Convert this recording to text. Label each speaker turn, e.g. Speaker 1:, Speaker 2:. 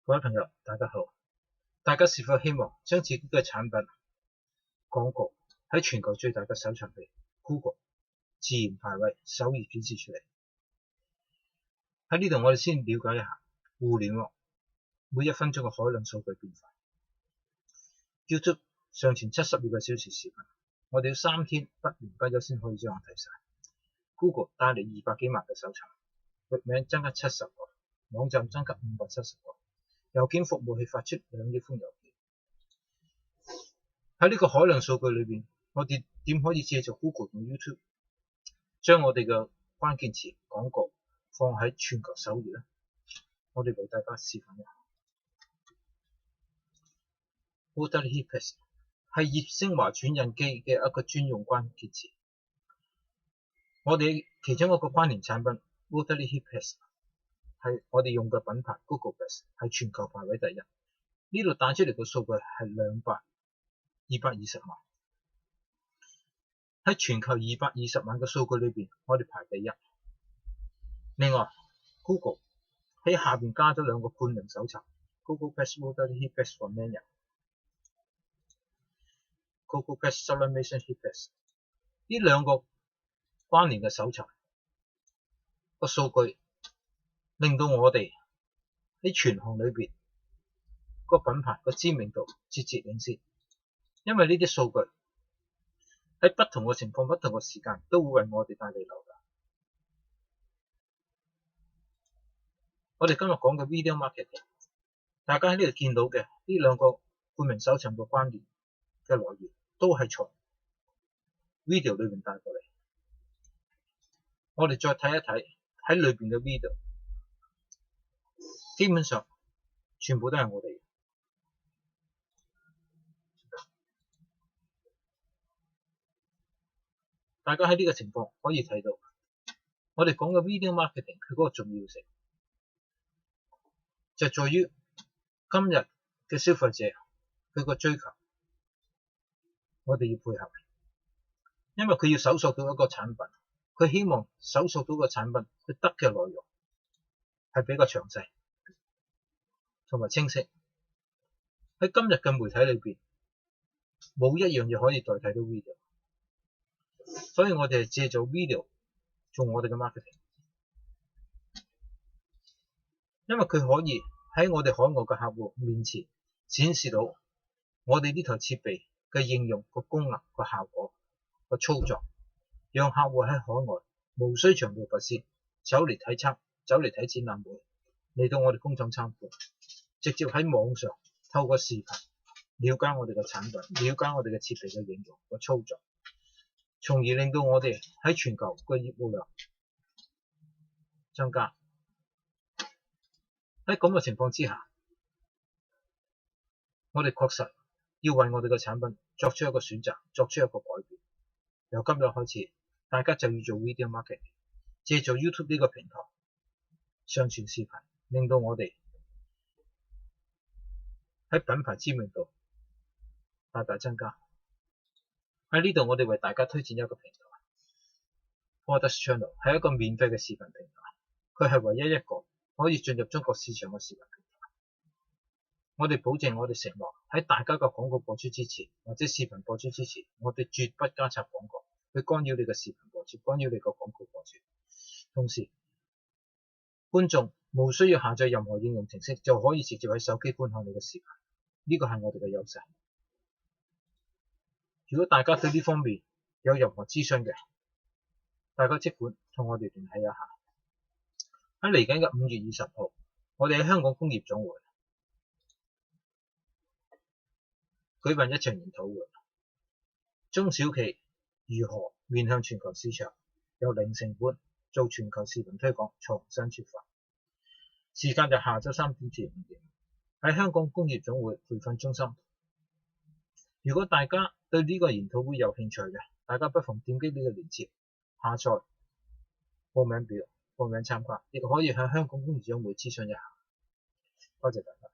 Speaker 1: 各位朋友，大家好。大家是否希望將自己嘅產品廣告喺全球最大嘅搜尋器 Google 自然排位首頁顯示出嚟？喺呢度我哋先了解一下互聯網每1分鐘嘅海量數據變化。YouTube 上傳72個小時視頻，我哋要3天不眠不休先可以將我睇晒。Google 帶嚟200幾萬嘅搜尋，域名增加70個，網站增加570個。郵件服務器發出2億封郵件。喺呢個海量數據裏邊，我哋點可以借助 Google 同 YouTube 將我哋嘅關鍵詞廣告放喺全球首頁呢？我哋為大家示範一下。Waterloo Heatpads 係熱升華轉印機嘅一個專用關鍵詞。我哋其中一個關聯產品 Waterloo Heatpads係我哋用嘅品牌 Google Pads 係全球排位第一。呢度帶出嚟嘅數據係220萬。喺全球220萬嘅數據裏邊，我哋排第一。另外 Google 喺下邊加咗2個冠名搜尋 Google Pads Waterloo Heatpads for Men Google Pads Sublimation Heatpads 呢2個關聯嘅搜尋個數據令到我哋喺全行裏邊個品牌個知名度節節領先，因為呢啲數據喺不同嘅情況、不同嘅時間都會為我哋帶嚟流量。我哋今日講嘅 Video Marketing， 大家喺呢度見到嘅呢2個冠名搜尋嘅關聯嘅來源都係從 Video 裏面帶過嚟。我哋再睇一睇喺裏邊嘅 Video， 基本上全部都係我哋。大家喺呢個情況可以睇到，我哋講嘅 Video Marketing 佢嗰個重要性就在於今日嘅消費者佢個追求，我哋要配合，因為佢要搜索到一個產品，佢希望搜索到個產品佢得嘅內容係比較詳細同埋清晰。喺今日嘅媒體裏邊，冇一樣嘢可以代替到 video， 所以我哋係借助 video 做我哋嘅 marketing， 因為佢可以喺我哋海外嘅客戶面前展示到我哋呢台設備嘅應用個功能個效果個操作，讓客戶喺海外無需長途跋涉走嚟睇展覽會，嚟到我哋工廠參觀，直接喺網上透過視頻了解我哋嘅產品，了解我哋嘅設備嘅應用個操作，從而令到我哋喺全球嘅業務量增加。喺咁嘅情況之下，我哋確實要為我哋嘅產品作出一個選擇，作出一個改變。由今日開始，大家就要做 video marketing， 借助 YouTube 呢個平台上傳視頻，令到我哋喺品牌知名度大大增加。喺呢度我哋為大家推薦一個平台 Podcast Channel， 係一個免費嘅視頻平台，佢係唯一一個可以進入中國市場嘅視頻平台。我哋保證我哋承諾喺大家嘅廣告播出之前或者視頻播出之前，我哋絕不加插廣告去干擾你嘅視頻播出，干擾你嘅廣告播出。同時觀眾無需要下載任何應用程式就可以直接喺手機觀看你嘅視頻，呢個係我哋嘅優勢。如果大家對呢方面有任何諮詢嘅，大家即管同我哋聯繫一下。喺嚟緊嘅5月20號，我哋喺香港工業總會舉辦一場研討會，中小企如何面向全球市場，由零成本做全球視頻推廣，重新出發。時間就下晝3點至5點，喺香港工業總會培訓中心。如果大家對呢個研討會有興趣嘅，大家不妨點擊呢個鏈接下載報名表，報名參加，亦可以向香港工業總會諮詢一下。多謝大家。